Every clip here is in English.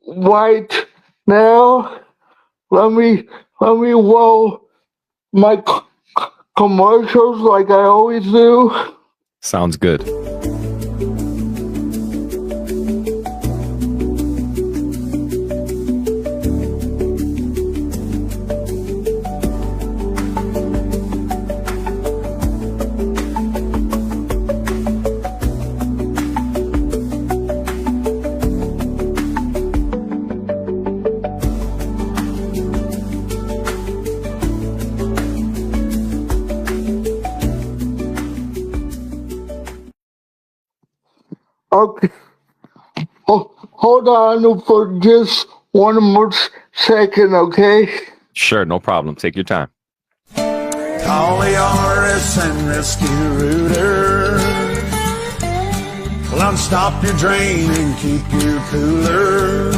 right now. Let me roll my commercials like I always do. Sounds good. Okay. Hold on for just one more second, okay? Sure, no problem. Take your time. Call the RS and rescue rooter. Well, unstop your drain and keep you cooler.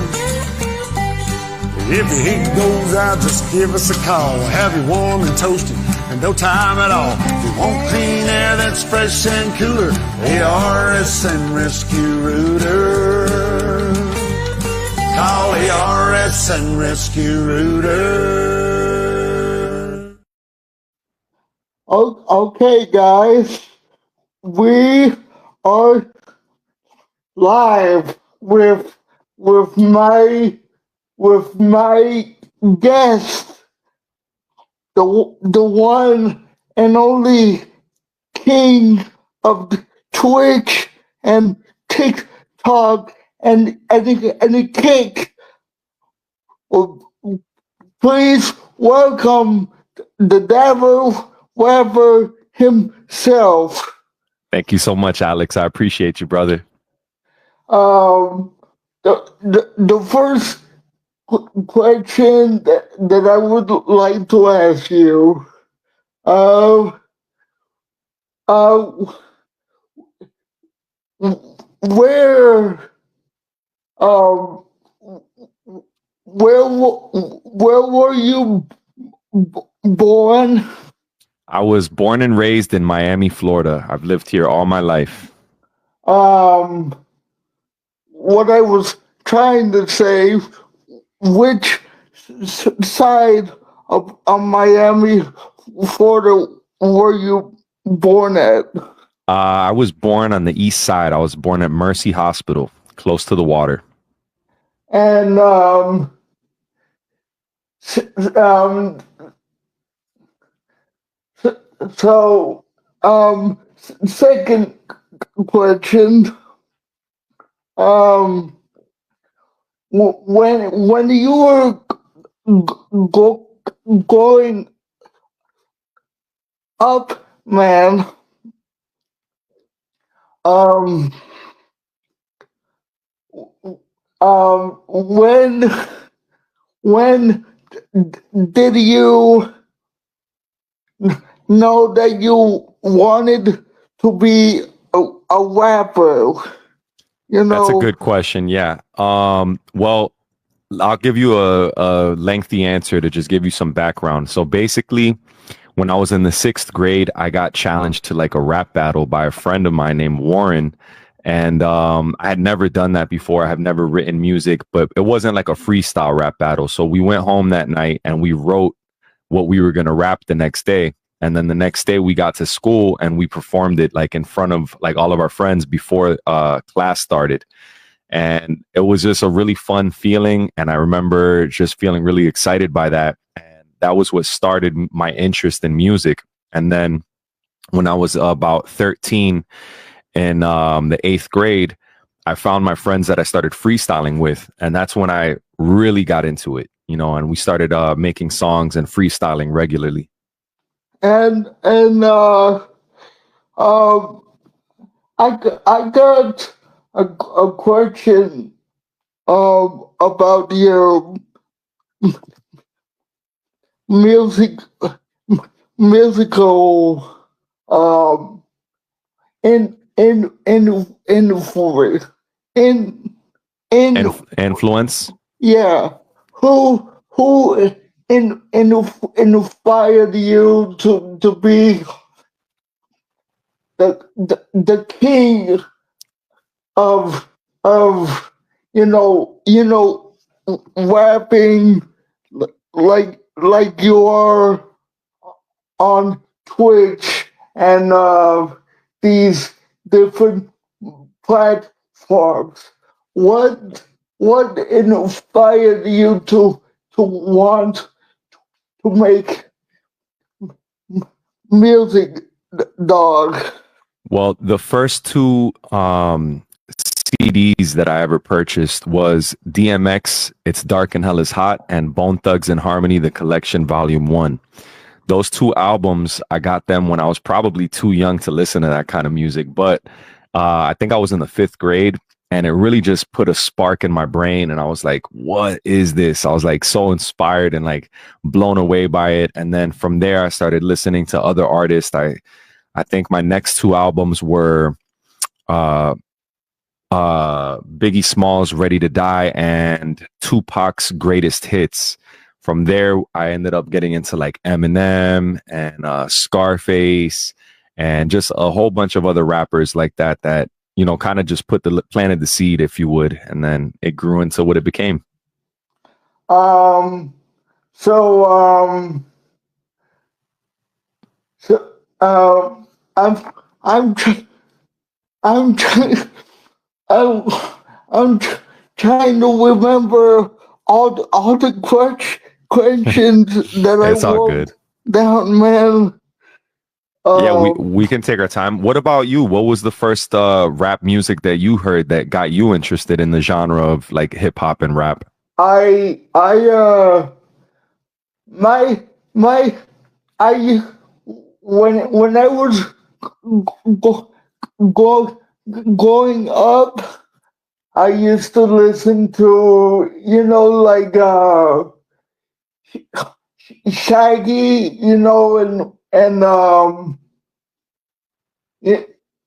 If your heat goes out, just give us a call. We'll have you warm and toasted in no time at all. If you want clean air that's fresh and cooler, the RS and rescue rooter. Call the RS and rescue rooter. Okay, guys, we are live with my guest, the one and only king of Twitch and TikTok and the kick. Please welcome the devil rapper himself. Thank you so much, Alex. I appreciate you, brother. The first question that I would like to ask you, where were you born? I was born and raised in Miami, Florida. I've lived here all my life. What I was trying to say, which side of Miami, Florida, were you born at? I was born on the east side. I was born at Mercy Hospital, close to the water. And so second question, when you were going up, man, when did you know that you wanted to be a rapper? You know, that's a good question. Yeah. Well, I'll give you a lengthy answer to just give you some background. So basically, when I was in the 6th grade, I got challenged to like a rap battle by a friend of mine named Warren. And I had never done that before. I have never written music, but it wasn't like a freestyle rap battle. So we went home that night and we wrote what we were going to rap the next day. And then the next day we got to school and we performed it like in front of like all of our friends before class started. And it was just a really fun feeling. And I remember just feeling really excited by that. And that was what started my interest in music. And then when I was about 13 in the 8th grade, I found my friends that I started freestyling with. And that's when I really got into it, you know, and we started making songs and freestyling regularly. and I got a question about your music musical influence in Influence. yeah, who inspired you to be the king of you know rapping like you are on Twitch and these different platforms. What inspired you to want to make music, dog? Well, the first two CDs that I ever purchased was DMX, It's Dark and Hell is Hot, and Bone Thugs and Harmony, The Collection Volume 1. Those two albums, I got them when I was probably too young to listen to that kind of music, but I think I was in the 5th grade, and it really just put a spark in my brain, and I was like, what is this? I was like so inspired and like blown away by it. And then from there, I started listening to other artists. I think my next two albums were Biggie Smalls' Ready to Die and Tupac's Greatest Hits. From there, I ended up getting into like Eminem and Scarface and just a whole bunch of other rappers like that, you know, kind of just planted the seed, if you would, and then it grew into what it became. I'm I'm trying I'm trying to remember all the questions that I It's all wrote good. down, man. Yeah, we can take our time. What about you? What was the first rap music that you heard that got you interested in the genre of like hip hop and rap? My I when I was go, go, growing up, I used to listen to, you know, like Shaggy, you know, and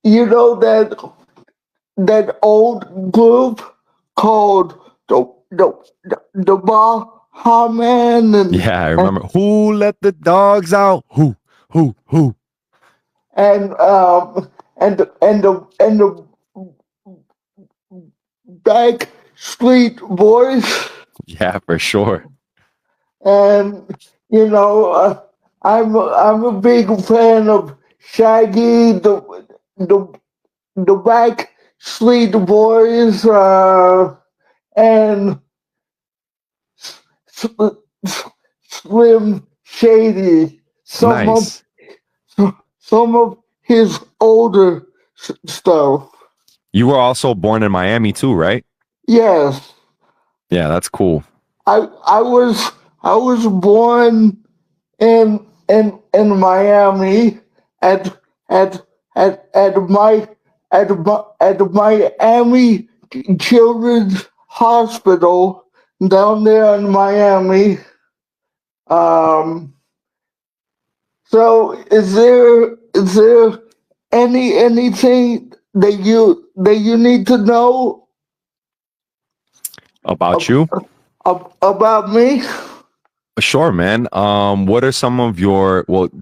you know that old group called the Bahaman Yeah, I remember. Who let the dogs out? Who? and the Back Street Boys, Yeah, for sure. and you know I'm a big fan of Shaggy, the Back Street Boys, and Slim Shady. Nice. Some of his older stuff. You were also born in Miami too, right? Yes, Yeah, that's cool. I was born in Miami at my Miami Children's Hospital down there in Miami. So is there anything that you need to know About you? about me? Sure, man. What are some of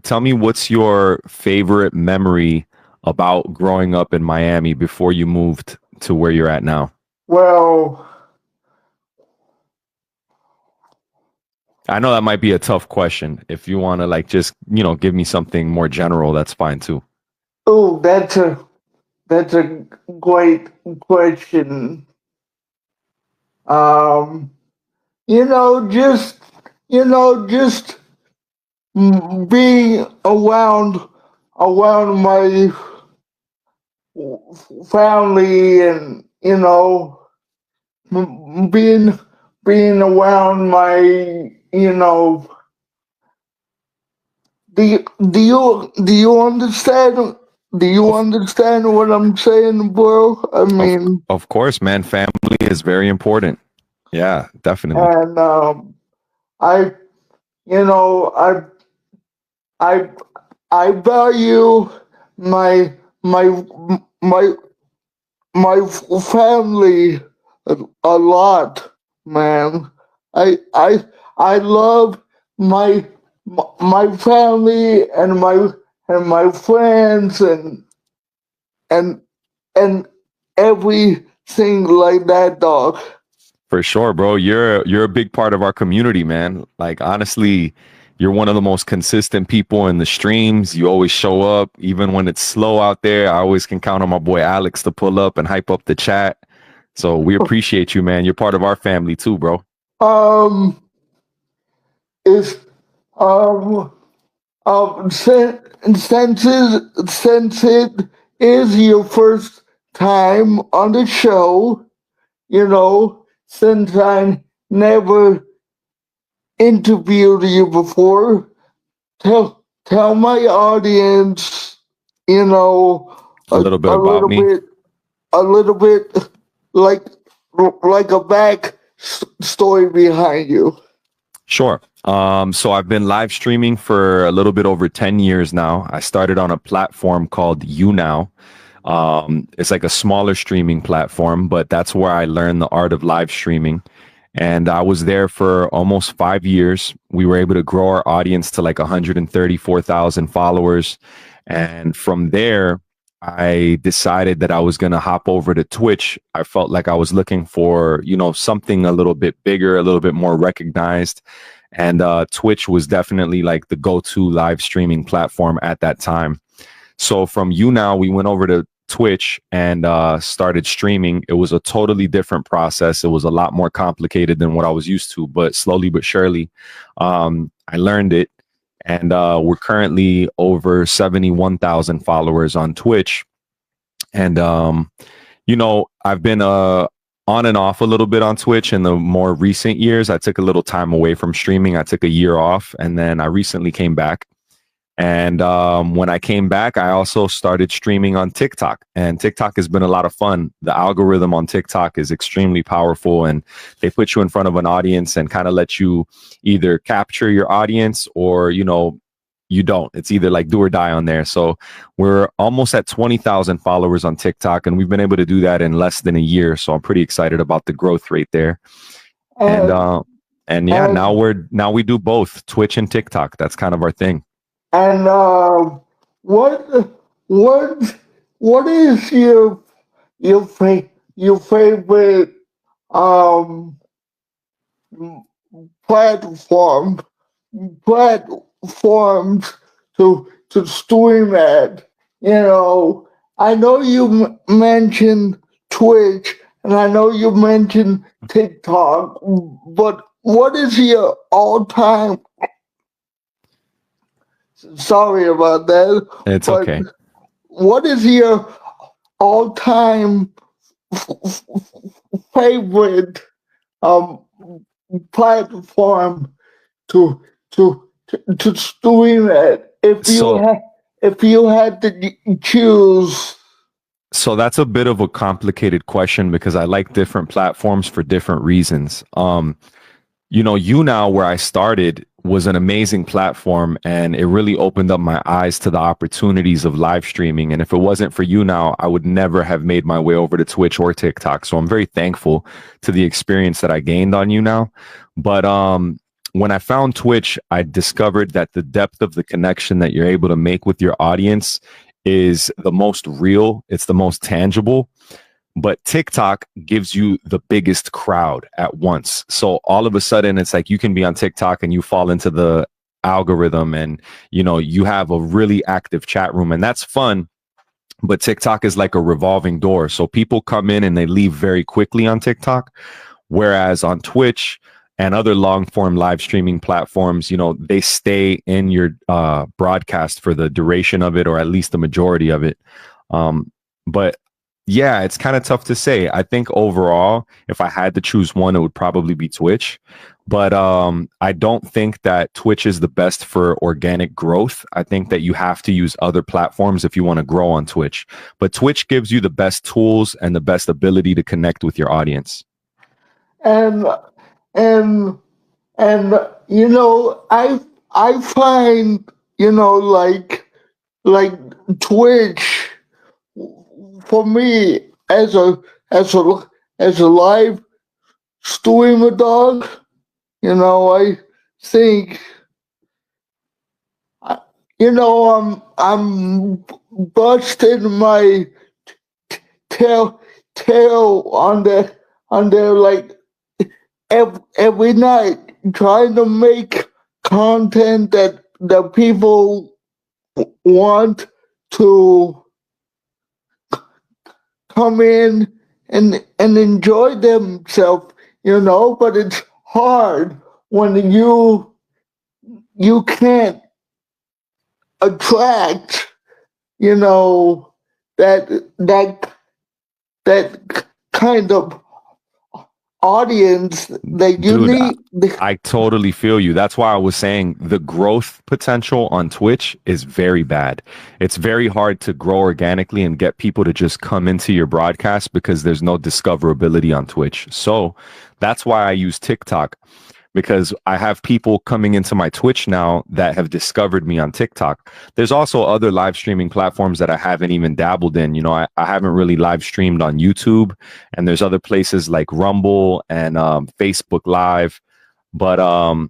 tell me what's your favorite memory about growing up in Miami before you moved to where you're at now? Well, I know that might be a tough question. If you want to like just, you know, give me something more general, that's fine too. oh, that's a great question. You know, just being around my family, and you know, being around my, you know, do you understand? Do you understand what I'm saying, bro? I mean, Of course, man. Family is very important. Yeah, definitely. and I, you know, I I value my my my my family a lot, man. I love my my family and my friends and and everything like that, dog. For sure, bro. You're a big part of our community, man. Like honestly, you're one of the most consistent people in the streams. You always show up, even when it's slow out there. I always can count on my boy Alex to pull up and hype up the chat. So we appreciate you, man. You're part of our family too, bro. Um, is um since it is your first time on the show, since I never interviewed you before, tell my audience, A little bit about me. a little bit like a back story behind you. Sure. So I've been live streaming for a little bit over 10 years now. I started on a platform called YouNow. It's like a smaller streaming platform, but that's where I learned the art of live streaming. And I was there for almost 5 years. We were able to grow our audience to like 134,000 followers. And from there, I decided that I was going to hop over to Twitch. I felt like I was looking for, something a little bit bigger, a little bit more recognized. And Twitch was definitely like the go-to live streaming platform at that time. So from YouNow, we went over to Twitch and started streaming. It was a totally different process. It was a lot more complicated than what I was used to, but slowly but surely, I learned it. And we're currently over 71,000 followers on Twitch. And, I've been on and off a little bit on Twitch in the more recent years. I took a little time away from streaming. I took a year off, and then I recently came back. And when I came back, I also started streaming on TikTok, and TikTok has been a lot of fun. The algorithm on TikTok is extremely powerful, and they put you in front of an audience and kind of let you either capture your audience or, you don't. It's either like do or die on there. So we're almost at 20,000 followers on TikTok, and we've been able to do that in less than a year. So I'm pretty excited about the growth rate there. And now we do both Twitch and TikTok. That's kind of our thing. And what is your favorite platforms to stream at? I know you mentioned Twitch, and I know you mentioned TikTok, but what is your all-time? Sorry about that. It's okay. What is your all-time favorite platform to stream at? If you had to choose. So that's a bit of a complicated question because I like different platforms for different reasons. YouNow, where I started, was an amazing platform, and it really opened up my eyes to the opportunities of live streaming. And if it wasn't for YouNow, I would never have made my way over to Twitch or TikTok. So I'm very thankful to the experience that I gained on YouNow. But when I found Twitch, I discovered that the depth of the connection that you're able to make with your audience is the most real. It's the most tangible. But TikTok gives you the biggest crowd at once. So all of a sudden, it's like you can be on TikTok and you fall into the algorithm, and you have a really active chat room, and that's fun. But TikTok is like a revolving door. So people come in and they leave very quickly on TikTok. Whereas on Twitch and other long form live streaming platforms, they stay in your broadcast for the duration of it, or at least the majority of it. But yeah, it's kind of tough to say. I think overall, if I had to choose one, it would probably be Twitch. But I don't think that Twitch is the best for organic growth. I think that you have to use other platforms if you want to grow on Twitch. But Twitch gives you the best tools and the best ability to connect with your audience. And I find like Twitch, for me, as a live streamer dog, I think, I'm busting my tail on there like every night trying to make content that the people want to come in and enjoy themselves, but it's hard when you can't attract, that that kind of audience that you Dude, need. I totally feel you. That's why I was saying the growth potential on Twitch is very bad. It's very hard to grow organically and get people to just come into your broadcast because there's no discoverability on Twitch. So that's why I use TikTok, because I have people coming into my Twitch now that have discovered me on TikTok. There's also other live streaming platforms that I haven't even dabbled in. I haven't really live streamed on YouTube, and there's other places like Rumble and Facebook Live. But I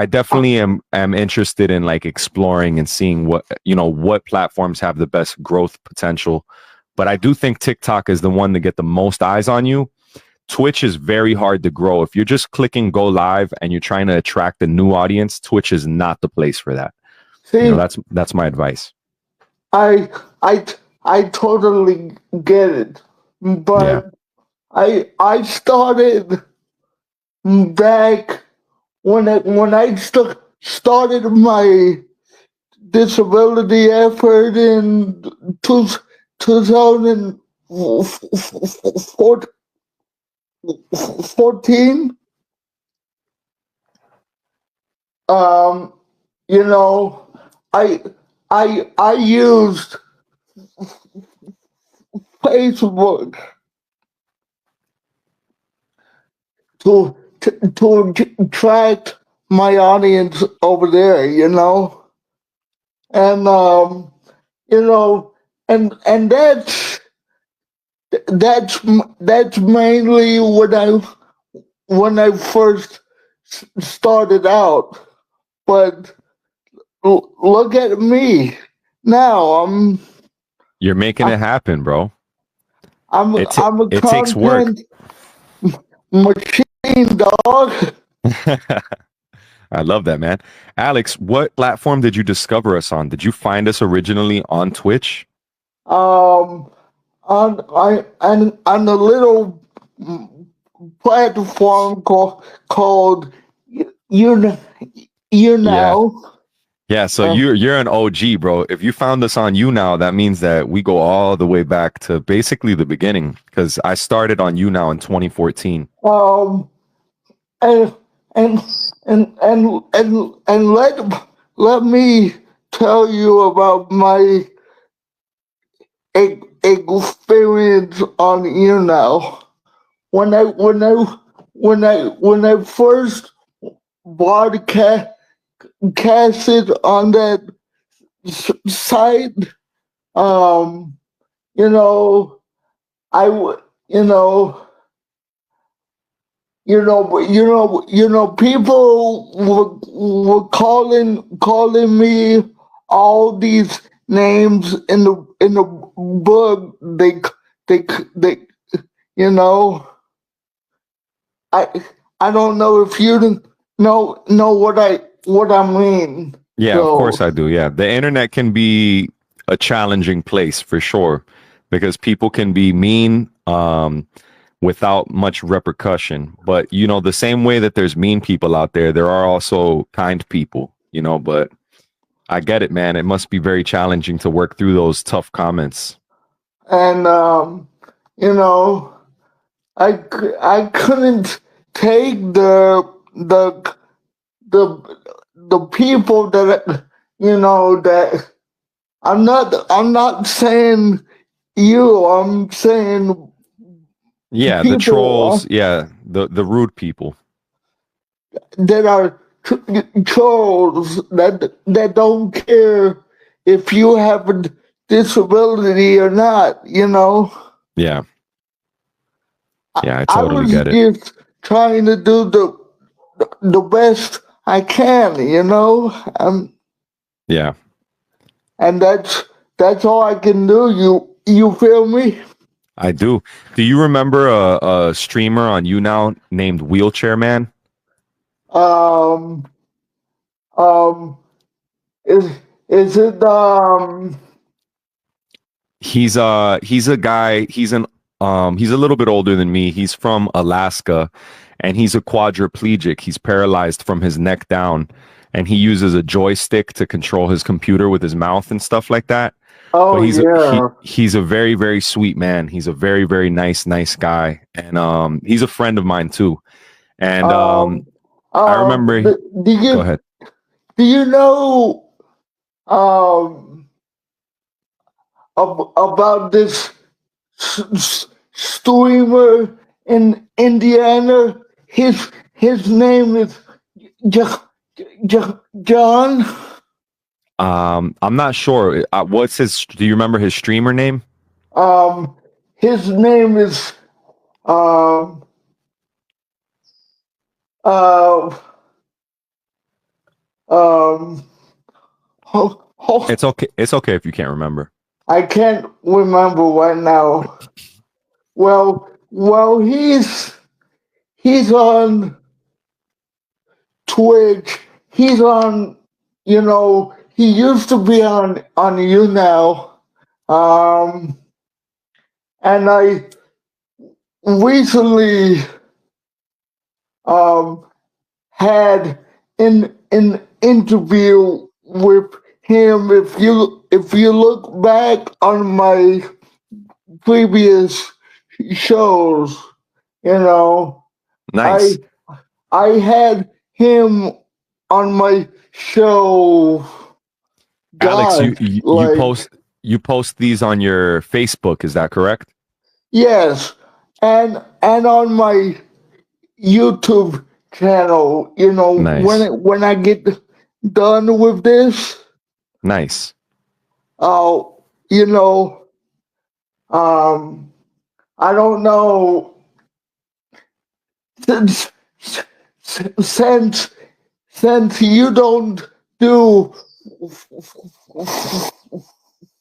definitely am interested in like exploring and seeing what platforms have the best growth potential. But I do think TikTok is the one to get the most eyes on you. Twitch is very hard to grow. If you're just clicking go live and you're trying to attract a new audience, Twitch is not the place for that. See, that's my advice. I totally get it, but yeah. I started back when I started my disability effort in 2014. I used Facebook to attract my audience over there, and and that's mainly when I first started out. But look at me now. You're making it happen, bro. I'm a it takes work. Machine, dog. I love that, man. Alex, what platform did you discover us on? Did you find us originally on Twitch? On a little platform called you know. Yeah, so you're an OG, bro. If you found us on YouNow, that means that we go all the way back to basically the beginning, because I started on YouNow in 2014. And let me tell you about my experience on YouNow. When I first broadcasted on that site, people were calling me all these names in the book. They I don't know if you know what I mean. Yeah, of course I do. Yeah, the internet can be a challenging place for sure, because people can be mean without much repercussion. But the same way that there's mean people out there, there are also kind people. But I get it, man. It must be very challenging to work through those tough comments. And I couldn't take the people that that I'm not saying you, I'm saying people, the trolls, the rude people that are trolls that don't care if you have a disability or not, Yeah, I totally get it. I was just trying to do the best I can, Yeah. And that's all I can do. You feel me? I do. Do you remember a streamer on YouNow named Wheelchair Man? Um, um, is is it He's a guy, he's a little bit older than me. He's from Alaska and he's a quadriplegic. He's paralyzed from his neck down and he uses a joystick to control his computer with his mouth and stuff like that. But oh yeah. he's a very, very sweet man. He's a very, very nice guy. And he's a friend of mine too. And Um, I remember do go you ahead. know um about this streamer in Indiana? His name is J- John. I'm not sure. What's his do you remember his streamer name? Um, his name is um uh um. It's okay. It's okay if you can't remember. I can't remember right now. Well, he's on Twitch. He's on, he used to be on you now. And I recently had an interview with him. If you look back on my previous shows, Nice. I had him on my show. Alex, God, you post these on your Facebook, is that correct? yes, and on my YouTube channel. Nice. When I get done with this, Nice. I'll I don't know, since since you don't do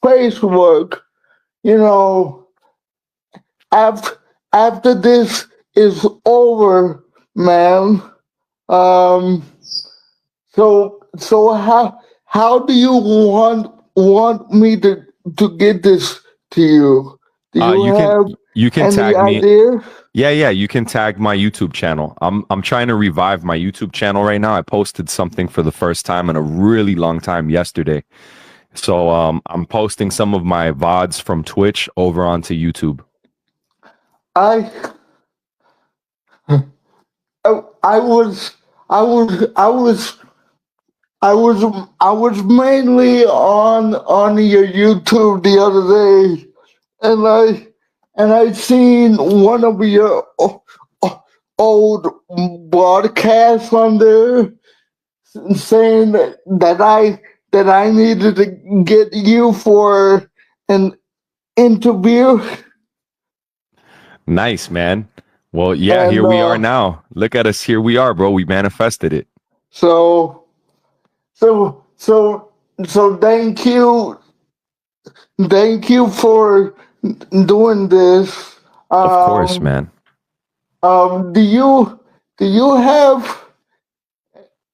Facebook, after this is over, man. Um, so how do you want me to get this to you? Do you have you can any tag me. idea? Yeah, you can tag my YouTube channel. I'm trying to revive my YouTube channel right now. I posted something for the first time in a really long time yesterday. So I'm posting some of my VODs from Twitch over onto YouTube. I I was I was I was I was mainly on your YouTube the other day, and I seen one of your old broadcasts on there saying that I needed to get you for an interview. Nice, man. Well, yeah, And here we are now. Look at us. Here we are, bro. We manifested it. so thank you for doing this. Of course, man. Do you have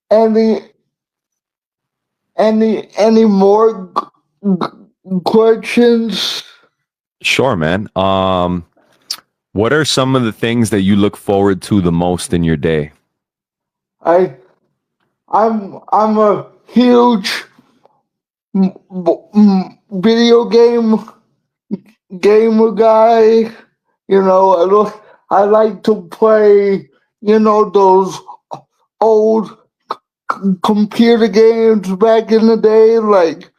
any more questions? Sure, man. What are some of the things that you look forward to the most in your day? I'm a huge video gamer guy. I like to play, those old computer games back in the day, like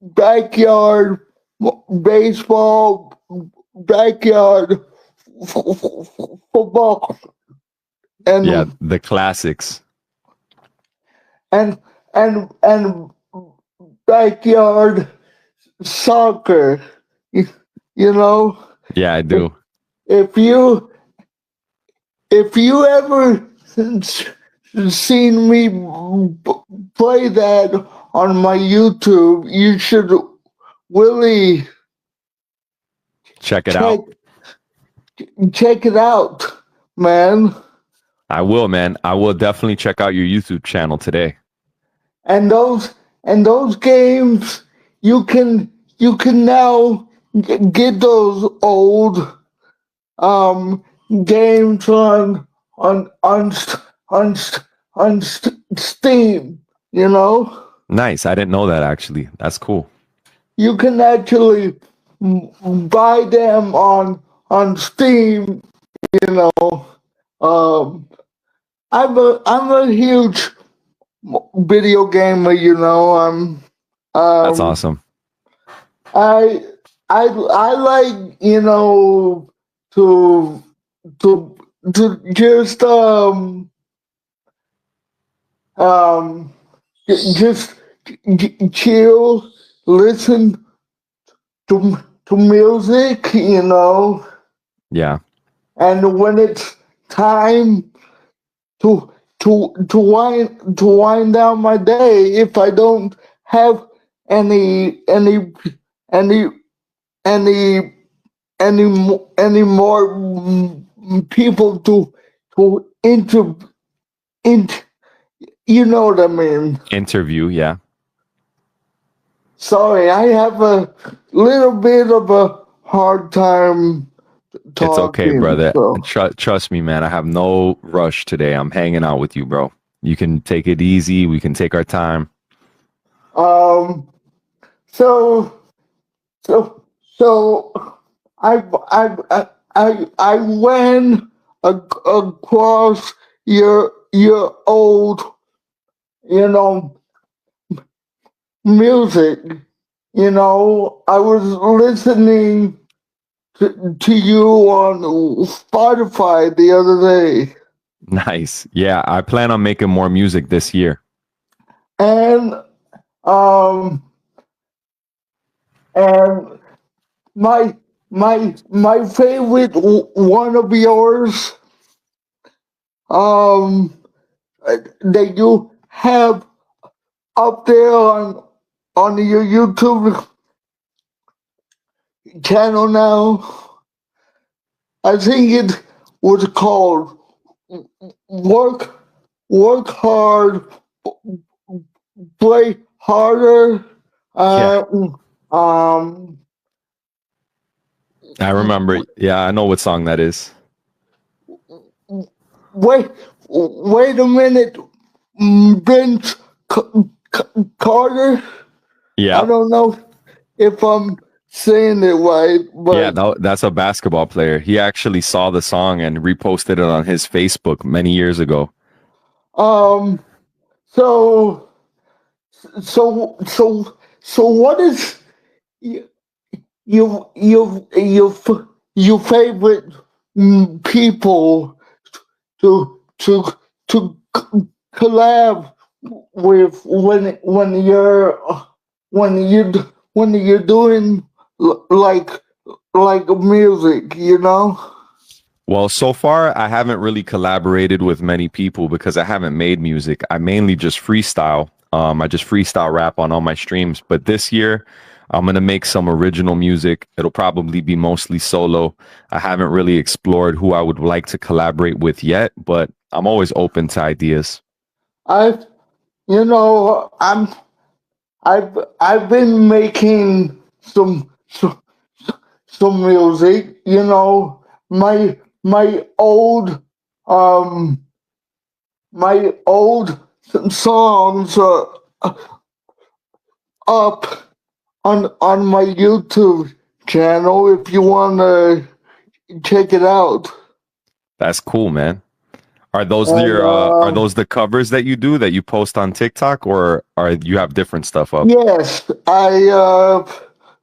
backyard baseball, backyard football, and Yeah, the classics. and backyard soccer. You know, Yeah, I do. if you ever seen me play that my YouTube. You should really Check it check out. check it out, man. I will, man. I will definitely check out your YouTube channel today. And those games you can now get those old games on on on on Steam. You know, Nice. I didn't know that actually. That's cool. you can actually buy them on Steam. You know, um, I'm a huge video gamer. You know, That's um, awesome. I like, you know, to to just um just chill, listen to music, you know, Yeah. and when it's time to to wind down my day, if I don't have any any any more people to inter, you know what I mean. Interview. Yeah. Sorry, I have a little bit of a hard time It's okay, talking. brother. So, Trust me, man. I have no rush today. I'm hanging out with you, bro. You can take it easy. We can take our time. um, so, so, so, I went across your old, you know, music. You know, I was listening to you on Spotify the other day, Nice. Yeah. I plan on making more music this year. and um, and my favorite one of yours um that you have up there on your YouTube channel now. I think it was called "Work Work Hard, Play Harder." Yeah. Uh, um, I remember. Yeah. I know what song that is. wait, wait a minute, Vince Carter. I Yeah. don't know if I'm saying it right, Yeah. but That's a basketball player. He actually saw the song and reposted it on his Facebook many years ago. um, so what is you your favorite people to collab with when you're doing like music, you know? Well, so far, I haven't really collaborated with many people because I haven't made music. I mainly just freestyle. I just freestyle rap on all my streams. But this year, I'm gonna make some original music. It'll probably be mostly solo. I haven't really explored who I would like to collaborate with yet, but I'm always open to ideas. I've you know I've been making some music, you know. My um old songs are up on my YouTube channel if you want to check it out. That's cool, man. And Are those the covers that you post on TikTok, or are you have different stuff up? yes, I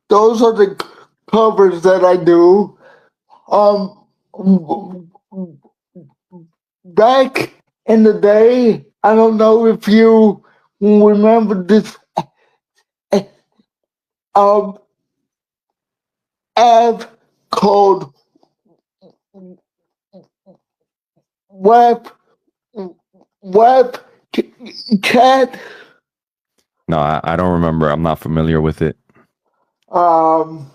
those are the covers that I do. Um, back in the day, I don't know if you remember this um app called Web Web Chat. No, I don't remember. I'm not familiar with it. Um,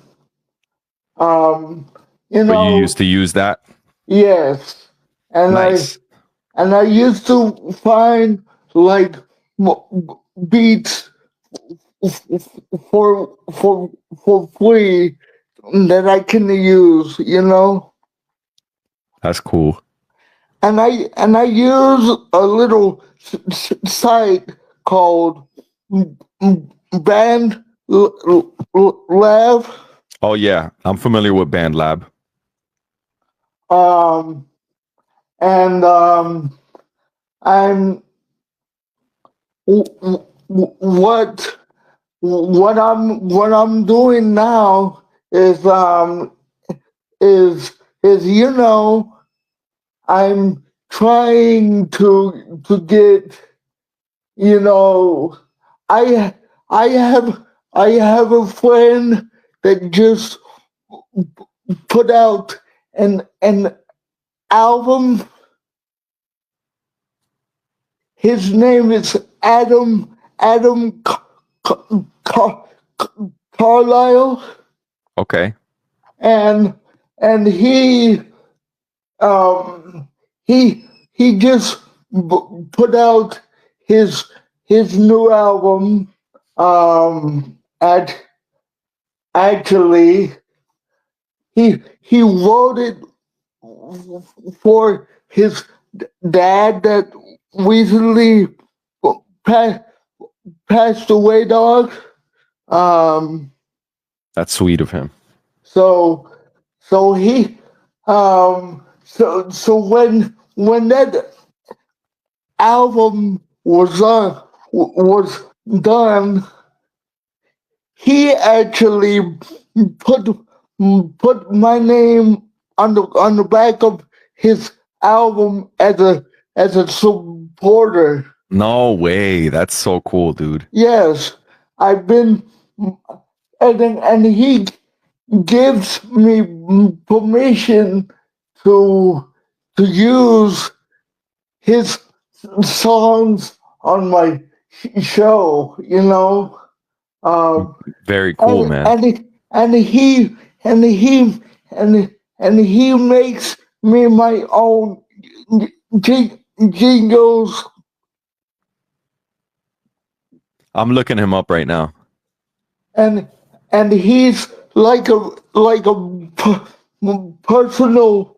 you But you know, used to use that? yes, and Nice. I used to find like beats for free that I can use, you know. That's cool. And I use a little site called Band Lab. Oh yeah, I'm familiar with BandLab. Um, and I'm what what I'm doing now is you know, I'm trying to get, you know, I I have a friend that just put out an album. His name is Adam Carlisle, Okay. and and um he just put out his his new album. At actually he wrote it for his dad that recently pa- passed away, dog. Um, That's sweet of him. so so he so when that album was done, he actually put put my name on the back of his album as a supporter. No way. That's so cool, dude. Yes, I've been, and he gives me permission to use his songs on my show. You know, um, Very cool, man. and he and he and he makes me my own jingles. I'm looking him up right now. and and he's like a personal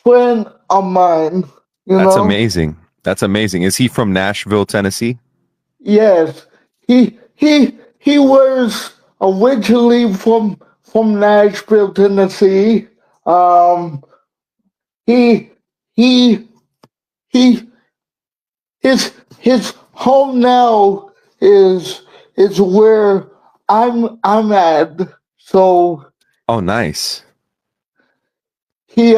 friend of mine, you That's know. amazing. That's amazing. Is he from Nashville, Tennessee? Yes, he was originally from Nashville, Tennessee. um he he he his home now is where I'm at. So Oh, nice. he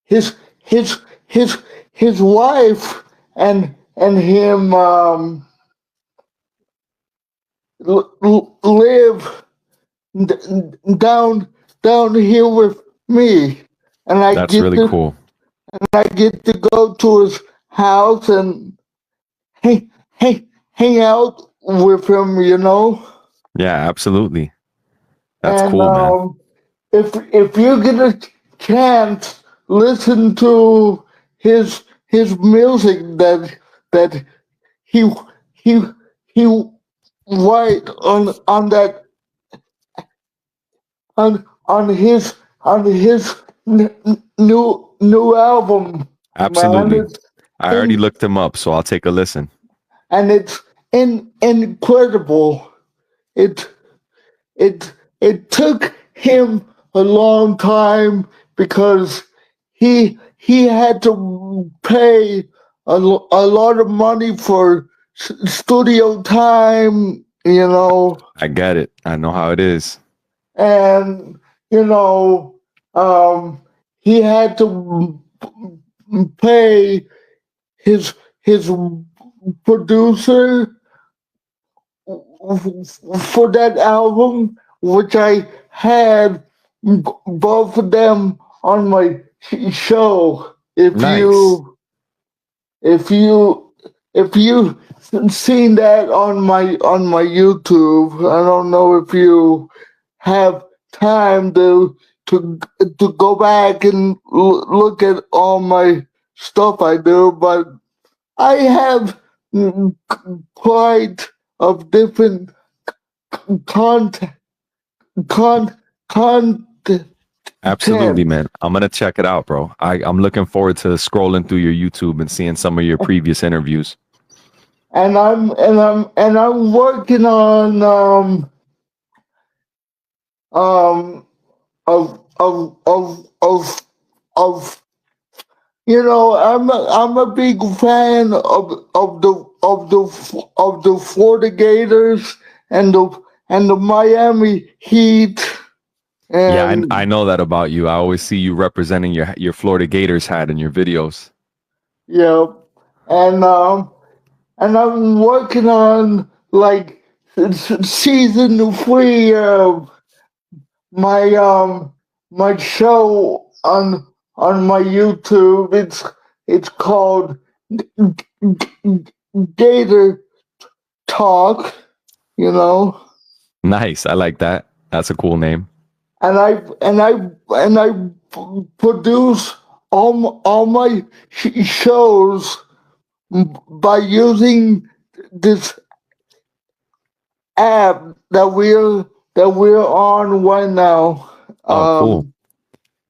his his his his wife and him live down here with me, and That's really cool. I get to go to his house and hang out with him, you know. Yeah, absolutely. That's And cool, man. if you get a chance, listen to his music that he he he write on that on his new album, man. Absolutely. It's I already in, looked him up, so I'll take a listen. and it's incredible. It it took him a long time because he had to pay a lot of money for studio time, you know, I get it. I know how it is. and you know, he had to pay his producer for that album, which I had both of them on my show. Nice. If you if you seen that on my YouTube. I don't know if you have time to to go back and look at all my stuff I do, but I have quite of different content content. Absolutely, man. I'm gonna check it out, bro. I'm looking forward to scrolling through your YouTube and seeing some of your previous interviews. And I'm working on of I'm a big fan of the Florida Gators and the Miami Heat. Yeah, And I know that about you. I always see you representing your Florida Gators hat in your videos. yeah, and I'm working on like season 3 of my show on my YouTube. It's called Gator Talk, you know, Nice. I like that. That's a cool name. and I produce all my shows by using this app that we're on right now. Oh, cool.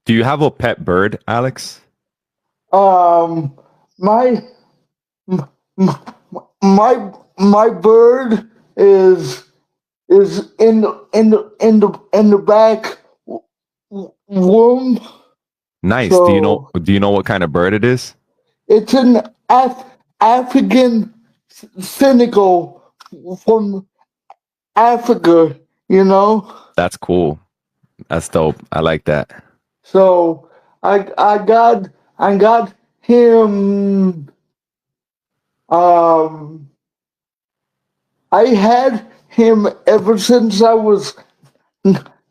Do you have a pet bird, Alex? My my bird is in the back room. Nice. So Do you know what kind of bird it is? it's an African cynical from Africa, you know. That's cool. That's dope. I like that. So I got him. Um, I had him ever since I was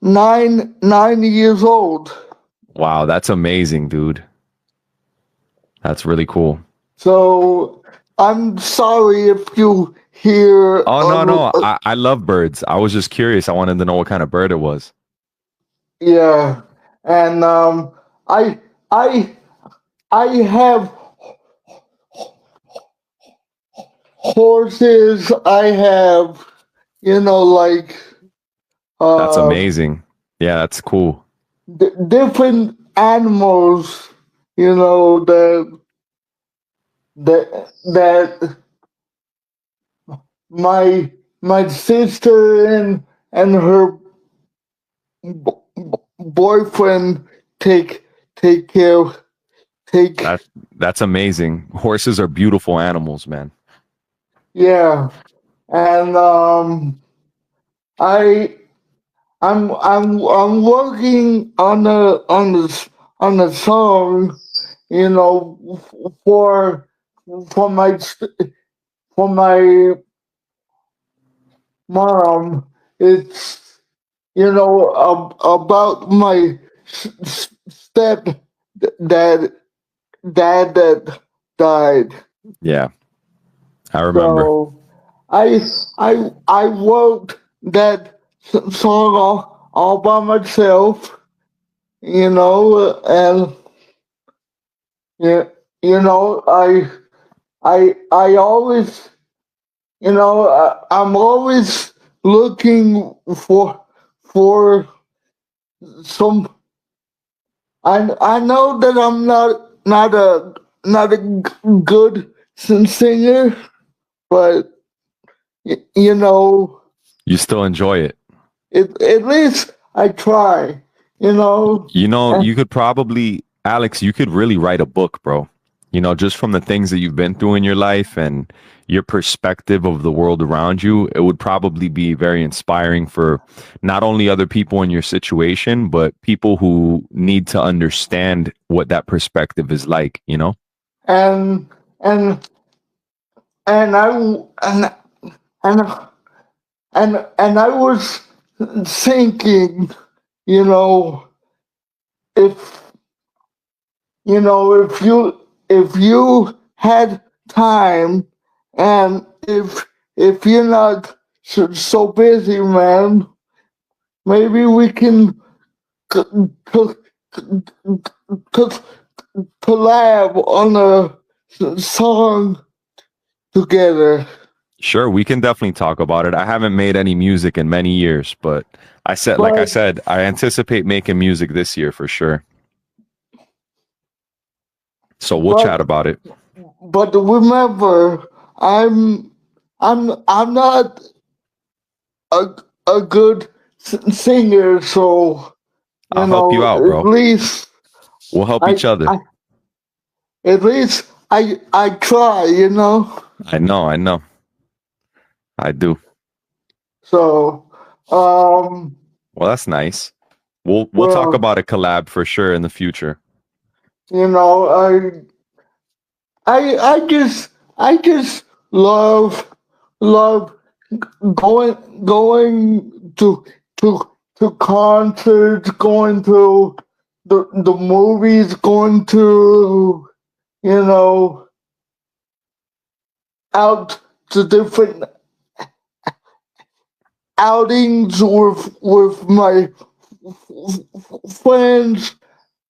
9 years old. Wow, that's amazing, dude. That's really cool. So I'm sorry if you hear. Oh no. I love birds. I was just curious. I wanted to know what kind of bird it was. Yeah, and I I I have horses. I have like That's uh amazing. Yeah, that's cool. different animals. That my sister and her boyfriend take care take. That's amazing. Horses are beautiful animals, man. Yeah, and I I'm working on a song, for for my for my mom. It's about my step dad that died. Yeah, I remember. So I wrote that song all by myself, and yeah, I always, I'm always looking for some. I know that I'm not a good singer, but you know, You still enjoy it. at least I try. And, You could probably, Alex, you could really write a book, bro. Just from the things that you've been through in your life and your perspective of the world around you, it would probably be very inspiring for not only other people in your situation, but people who need to understand what that perspective is like. and and and I and and I was thinking, you know, if if you had time And if you're not so busy, man, maybe we can c- c- c- collab on a song together. Sure, we can definitely talk about it. I haven't made any music in many years, but like I But said, I anticipate making music this year for sure. So we'll but chat about it. but remember, I'm not a a good singer, so I'll help you out, at bro. least We'll help I, each other. I I try, I know, I know. I do. So Well, that's nice. We'll talk well, about a collab for sure in the future. you know, I just love going to to concerts, going to the movies, going to you know out to different outings with my friends.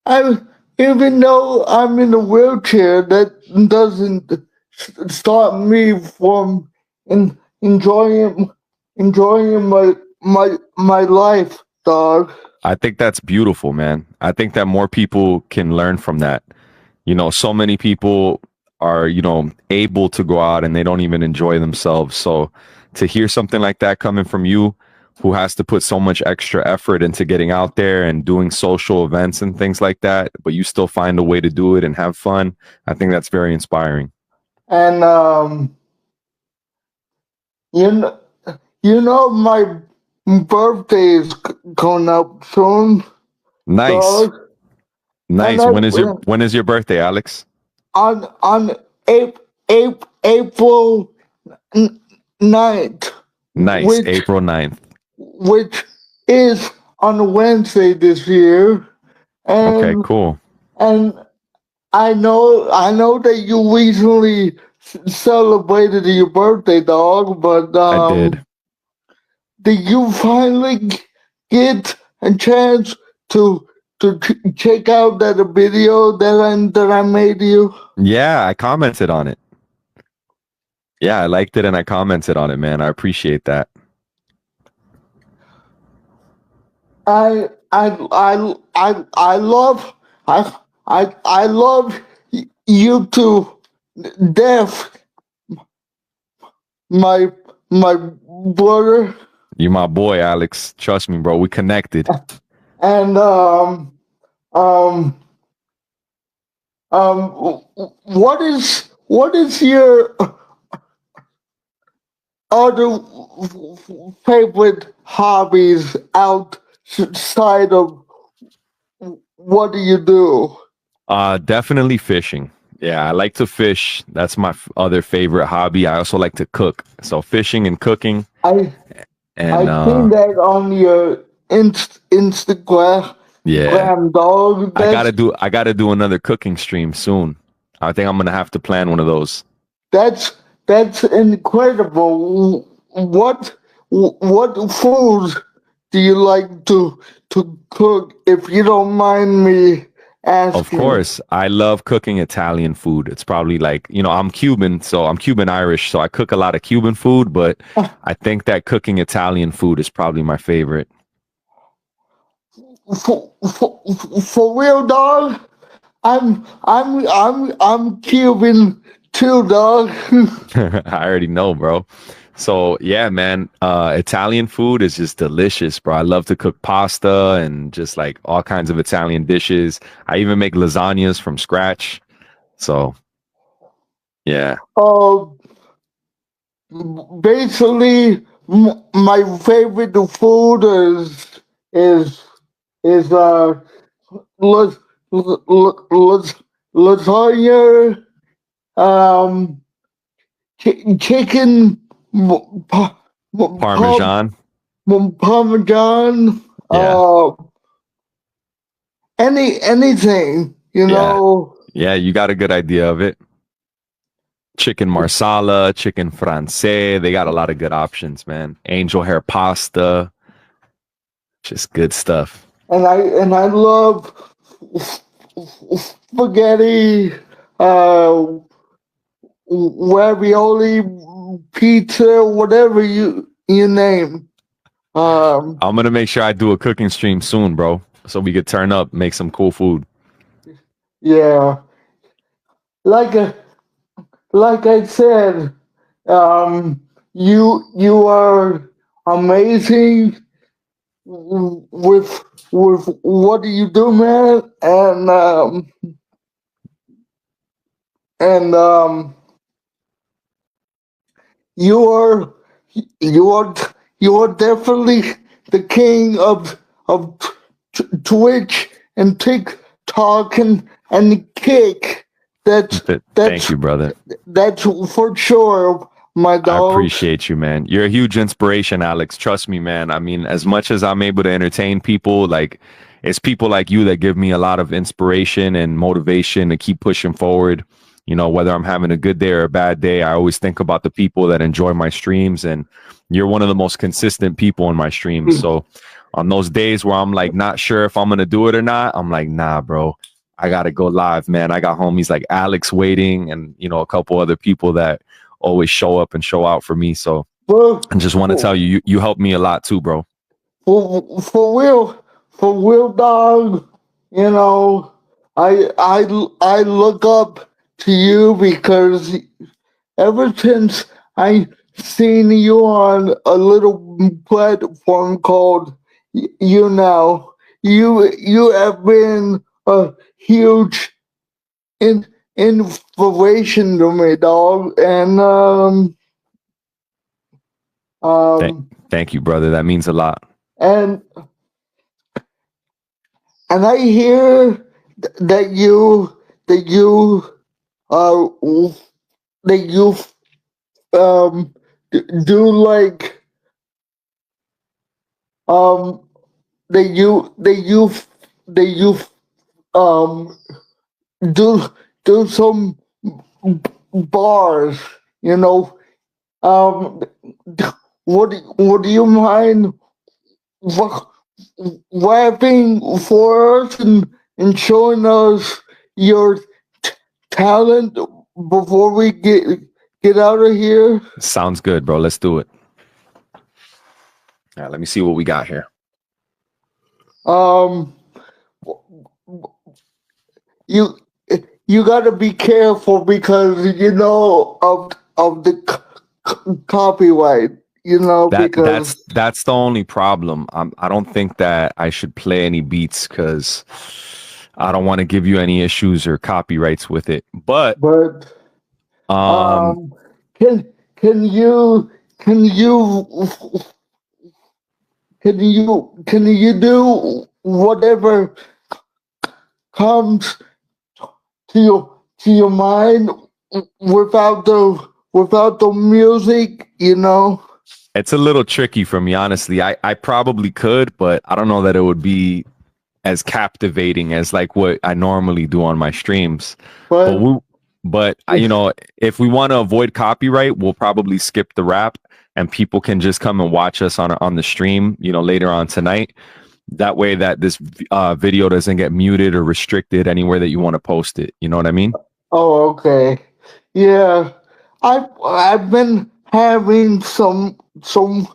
I even though I'm in a wheelchair, that doesn't stop me from enjoying my life, dog. I think that's beautiful, man. I think that more people can learn from that. You know, so many people are, able to go out and they don't even enjoy themselves. So to hear something like that coming from you, who has to put so much extra effort into getting out there and doing social events and things like that, but you still find a way to do it and have fun, I think that's very inspiring. And you know, my birthday is coming up soon, Nice. dog. And Nice. I When is your birthday, Alex? on April 9th, Nice. which April 9th. which is on a Wednesday this year, Okay, and cool. and I know that you recently celebrated your birthday, dog. But I did. did you finally get a chance to check out that video that I made you? Yeah, I commented on it. Yeah, I liked it and I commented on it, man. I appreciate that. I love I love you to death, my my brother, You my boy, Alex. Trust me, bro. We connected. and um what is your other favorite hobbies outside of what do you do? Definitely fishing. Yeah, I like to fish. That's my other favorite hobby. I also like to cook. So fishing and cooking I and I seen that on your Instagram, yeah. gram dog. I gotta do another cooking stream soon. I think I'm gonna have to plan one of those. That's that's incredible. What foods do you like to cook? If you don't mind me Of asking. course, I love cooking Italian food. It's probably like, I'm Cuban, so I'm Cuban Irish, so I cook a lot of Cuban food, but I think that cooking Italian food is probably my favorite. For real, dog. I'm Cuban too, dog. I already know, bro. So yeah, man, Italian food is just delicious, bro. I love to cook pasta and just like all kinds of Italian dishes. I even make lasagnas from scratch. So yeah. uh, Basically, my favorite food is is las, las, lasagna, um, chicken, pa, pa, Parmesan. parmesan, Yeah. anything, Yeah. Yeah, you got a good idea of it. chicken marsala, chicken francais. They got a lot of good options, man. Angel hair pasta, just good stuff. And I love spaghetti, uh, ravioli, pizza, whatever you name. I'm gonna make sure I do a cooking stream soon, bro, so we could turn up, make some cool food. Yeah, like like I said, you are amazing with what do you do, man, and you are you are you are definitely the king of Twitch and TikTok and Kick. Thank That's you, brother. that's for sure, my I dog. appreciate you, man. You're a huge inspiration, Alex. Trust me, man. I mean, as much as I'm able to entertain people, like it's people like you that give me a lot of inspiration and motivation to keep pushing forward. You know, whether I'm having a good day or a bad day, I always think about the people that enjoy my streams, and you're one of the most consistent people in my streams. So on those days where I'm like not sure if I'm gonna do it or not, I'm like, nah, bro, I gotta go live, man. I got homies like Alex waiting, and you know, a couple other people that always show up and show out for me. So For, I just want to tell you, you helped me a lot too, bro. for real, dog. You know, I look up to you because ever since I seen you on a little platform called You Now, you have been a huge in, inspiration to me, dog, and Thank, um thank you, brother. That means a lot. and and I hear that you uh that you do like um that you um do some bars, you know. Um, would you mind ra- rapping for us and showing us your talent before we get out of here? Sounds good, bro. Let's do it. All right, let me see what we got here. Um, you you got to be careful because you know of the copyright. You know, because That's the only problem. I don't think that I should play any beats because I don't want to give you any issues or copyrights with it. But but um, um, can can you do whatever comes to your mind without the music, you know? it's a little tricky for me, honestly. I probably could, but I don't know that it would be as captivating as like what I normally do on my streams. But But you know, if we want to avoid copyright, we'll probably skip the rap, and people can just come and watch us on the stream, you know, later on tonight. That way, that this video doesn't get muted or restricted anywhere that you want to post it. You know what I mean? oh, okay, yeah. I've been having some some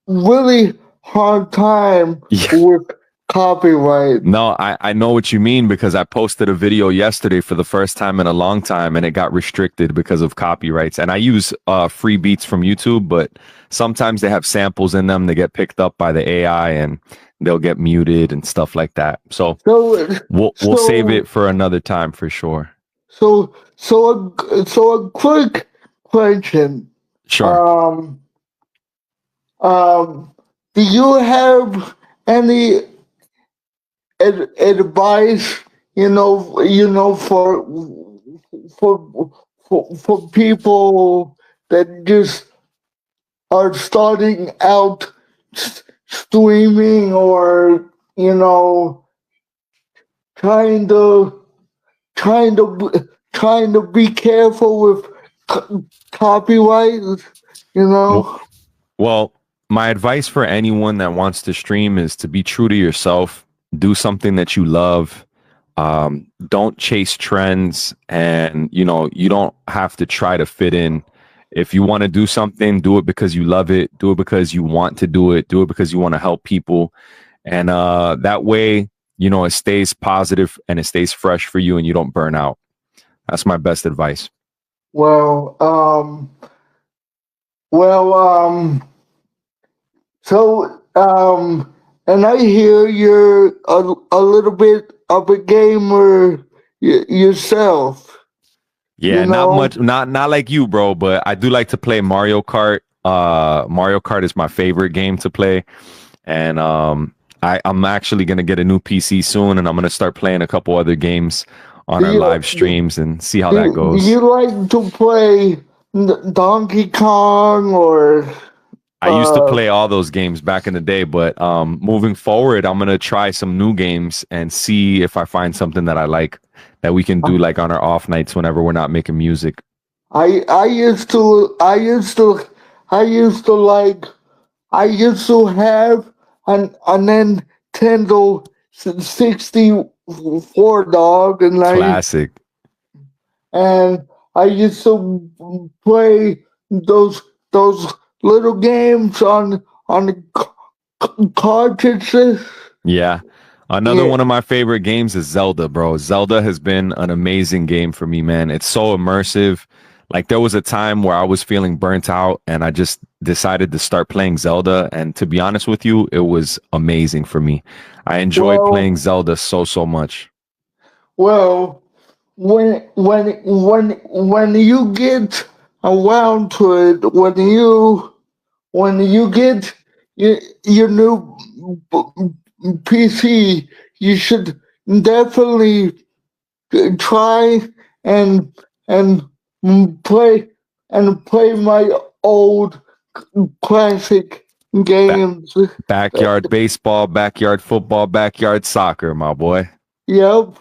really hard time Yeah. with copyright. No, I know what you mean because I posted a video yesterday for the first time in a long time and it got restricted because of copyrights. And I use free beats from YouTube, but sometimes they have samples in them that get picked up by the AI and they'll get muted and stuff like that. So So we'll save it for another time for sure. so a quick question. Sure. Do you have any advice, for for people that just are starting out streaming or trying to trying to trying to be careful with copyright, you W- know. Well, my advice for anyone that wants to stream is to be true to yourself. Do something that you love. Don't chase trends, and you don't have to try to fit in. If you want to do something, do it because you love it. Do it because you want to do it. Do it because you want to help people, and that way, it stays positive and it stays fresh for you, and you don't burn out. That's my best advice. Well, well, so, and I hear you're a little bit of a gamer yourself, you Yeah, not know? much, not like you, bro, but I do like to play Mario Kart. Mario Kart is my favorite game to play, and I'm actually gonna get a new PC soon, and I'm gonna start playing a couple other games on Do our live you, streams and see how that do goes. you like to play Donkey Kong or, I used to uh, play all those games back in the day, but moving forward, I'm gonna try some new games and see if I find something that I like that we can do like on our off nights whenever we're not making music. I used to, I used to like, I used to have a Nintendo 64 dog, Classic. and I used to play those little games on the cartridges. Yeah. Another Yeah, one of my favorite games is Zelda, bro. Zelda has been an amazing game for me, man. It's so immersive. Like there was a time where I was feeling burnt out and I just decided to start playing Zelda. And to be honest with you, it was amazing for me. I enjoyed playing well, Zelda so much. well, when you get around to it, when you get your new PC, you should definitely try and and play play my old classic Ba- games. Backyard baseball, backyard football, backyard soccer, my boy. Yep,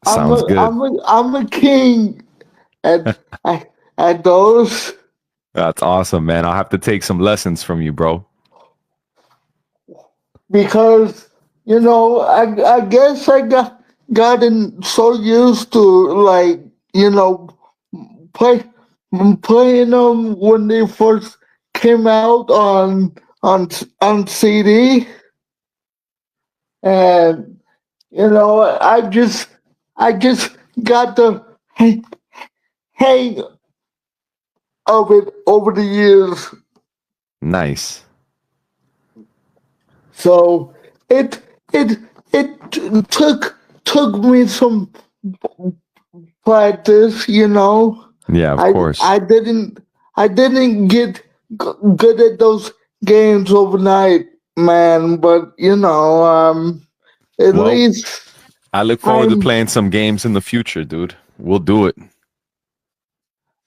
Sounds good. I'm a king at at those That's awesome, man. I'll have to take some lessons from you, bro. because I guess I gotten so used to like play playing them when they first came out on CD, and I just got the hang of it over the years. Nice. So it it it took me some practice, Yeah, of I course. I didn't I didn't get good at those games overnight, man. But at Well, least I look forward to I'm playing some games in the future, dude. We'll do it.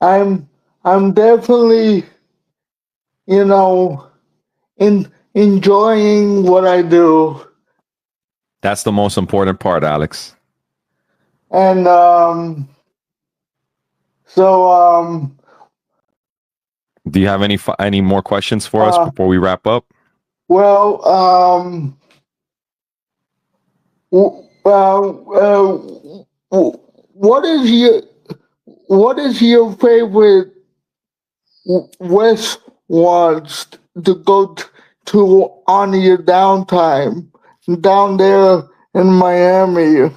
I'm I'm definitely you know enjoying what I do, That's the most important part, Alex. and so Do you have any more questions for us uh before we wrap up? well what is your favorite West wants to go to on your downtime down there in Miami?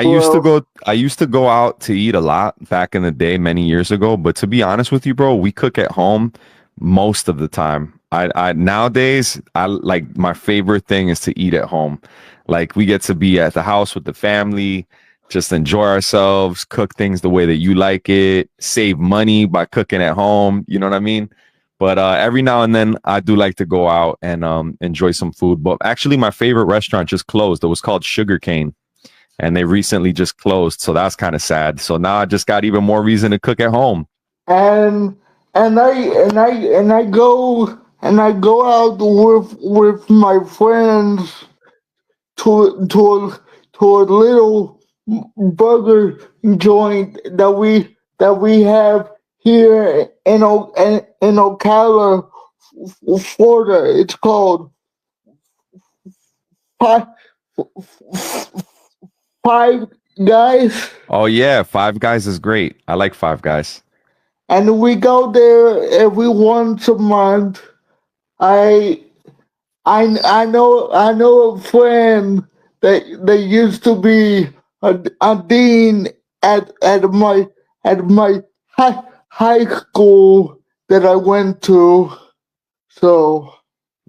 Well, I used to go out to eat a lot back in the day many years ago, but to be honest with you, bro, we cook at home most of the time. I nowadays I like my favorite thing is to eat at home. Like we get to be at the house with the family, just enjoy ourselves, cook things the way that you like it, save money by cooking at home, you know what I mean? But every now and then I do like to go out and enjoy some food. But actually my favorite restaurant just closed. It was called Sugarcane and they recently just closed. So that's kind of sad. So now I just got even more reason to cook at home. and I go out with my friends to to a little burger joint that we have here in Ocala, Florida. It's called Five, Five Guys, Oh yeah, Five Guys is great. I like Five Guys. and we go there every once a month. I I know a friend that used to be a dean at my high school that I went to. So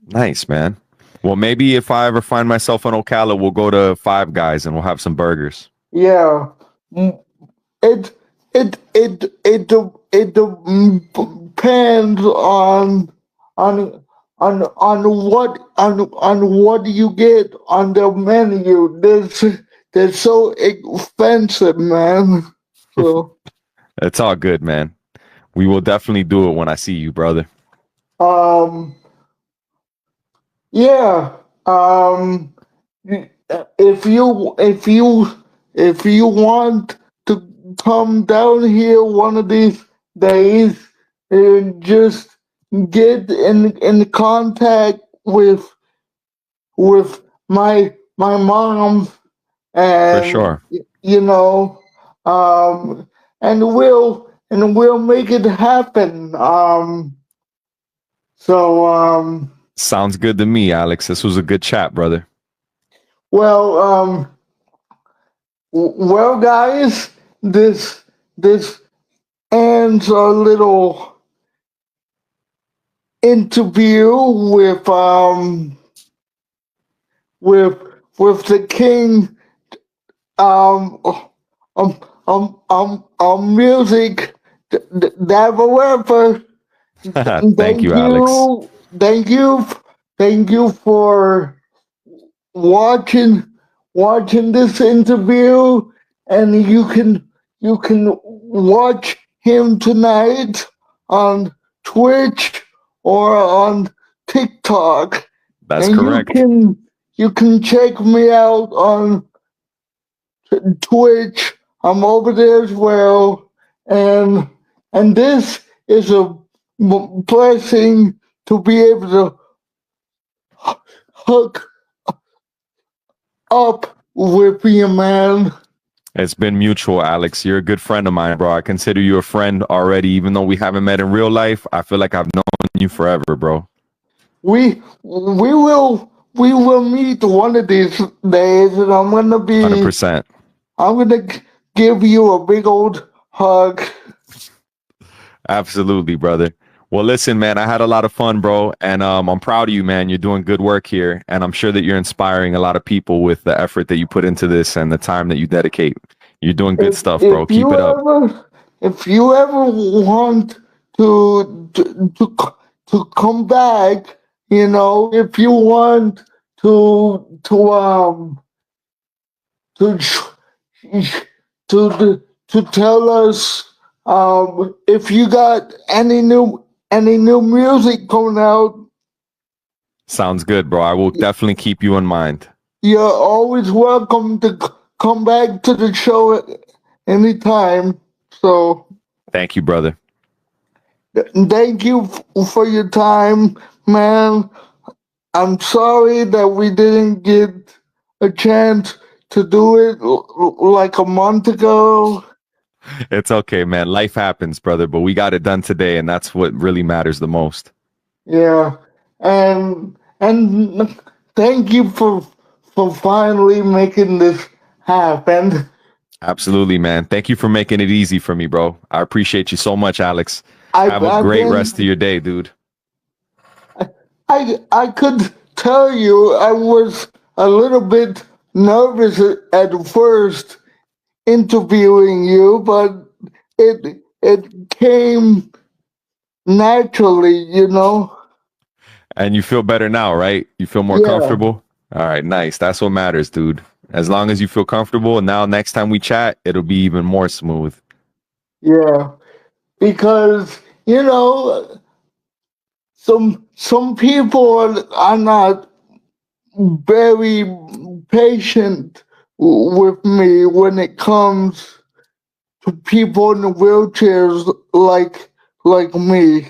Nice, man. Well, maybe if I ever find myself in Ocala, we'll go to Five Guys and we'll have some burgers. yeah, Mm, it it depends on on what you get on the menu. They're so expensive, man. So It's all good, man. We will definitely do it when I see you, brother. um yeah, if you want to come down here one of these days and just get in contact with my mom, For and sure. you know, and we'll make it happen. So Sounds good to me, Alex. This was a good chat, brother. well, well, guys, this ends our little interview with the king um music, Dabba Rapper. Thank Thank you, Alex. you, thank you for watching this interview, and you can watch him tonight on Twitch or on TikTok, That's and correct. you can check me out on Twitch. I'm over there as well, and this is a blessing to be able to hook up with you, man. It's been mutual, Alex. You're a good friend of mine, bro. I consider you a friend already, even though we haven't met in real life. I feel like I've known you forever, bro. We will meet one of these days, and 100%. I'm gonna give you a big old hug. Absolutely, brother. Well, listen, man, I had a lot of fun, bro. And I'm proud of you, man. You're doing good work here. And I'm sure that you're inspiring a lot of people with the effort that you put into this and the time that you dedicate. You're doing good stuff, bro. Keep it up. If you ever want to come back, you know, if you want to to tell us if you got any new music coming out, Sounds good, bro. I will definitely keep you in mind. you're always welcome to come back to the show at any time. So Thank you, brother. thank you for your time, man. I'm sorry that we didn't get a chance to do it like a month ago. It's okay, man. Life happens, brother, but we got it done today, and that's what really matters the most. Yeah, and thank you for finally making this happen. Absolutely, man. Thank you for making it easy for me, bro. I appreciate you so much, Alex. Have a I've great been rest of your day, dude. I could tell you I was a little bit nervous at first interviewing you, but it came naturally, you know. And you feel better now, right? You feel more Yeah, comfortable? All right, nice. That's what matters, dude. As long as you feel comfortable, and now next time we chat, it'll be even more smooth. yeah, because you know some people are not very patient with me when it comes to people in wheelchairs like me.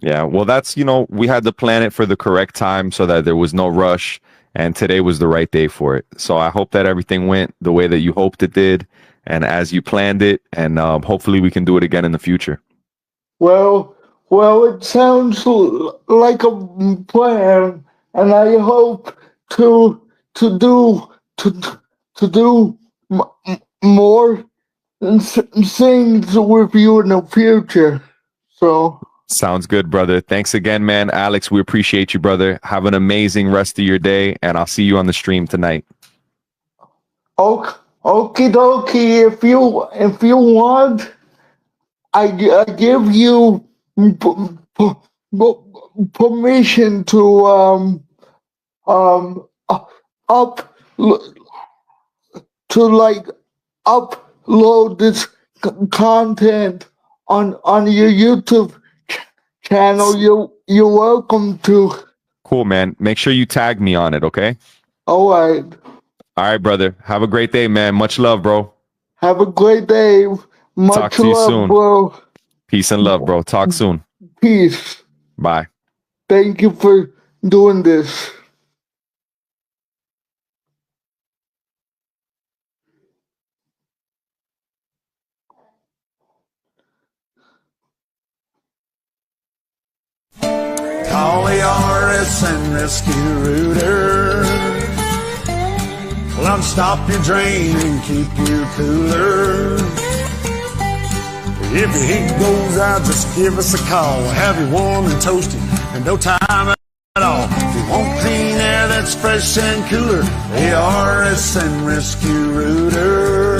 Yeah, well, that's, we had to plan it for the correct time so that there was no rush, and today was the right day for it. So I hope that everything went the way that you hoped it did, and as you planned it, and hopefully we can do it again in the future. Well, it sounds like a plan, and I hope to do more things with you in the future. So. Sounds good, brother. Thanks again, man. Alex, we appreciate you, brother. Have an amazing rest of your day, and I'll see you on the stream tonight. Okie dokie. If you want, I give you permission to up to like upload this content on your YouTube channel. You're welcome to. Cool, man. Make sure you tag me on it, okay? All right. All right, brother. Have a great day, man. Much love, bro. Have a great day. Much Talk to you love, soon. bro. Peace and love, bro. Talk soon. Peace. Bye. Thank you for doing this. Call the RSN rescue rooter. Well, stop your drain and keep you cooler. If your heat goes out, just give us a call. We'll have you warm and toasty in no time at all. If you want clean air that's fresh and cooler, the RSN rescue rooter.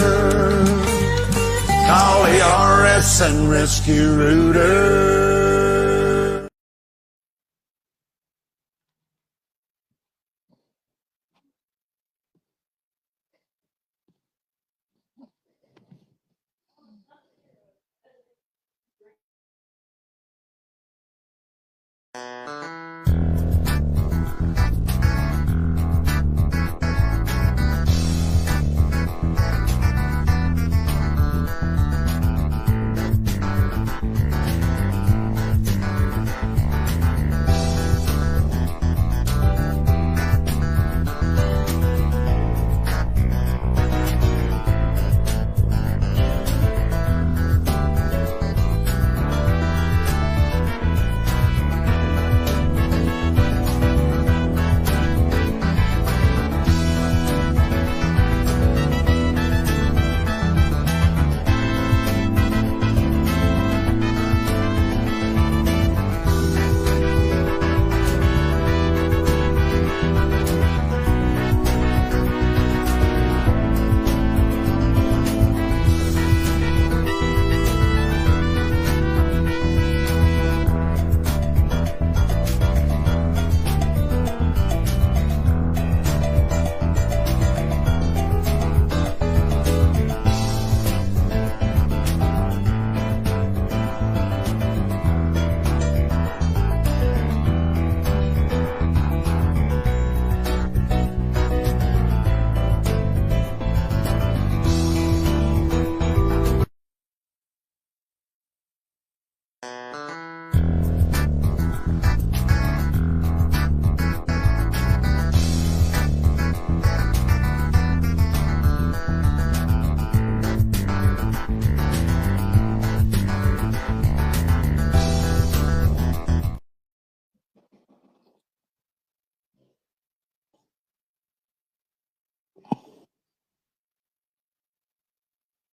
Call the RSN rescue rooter.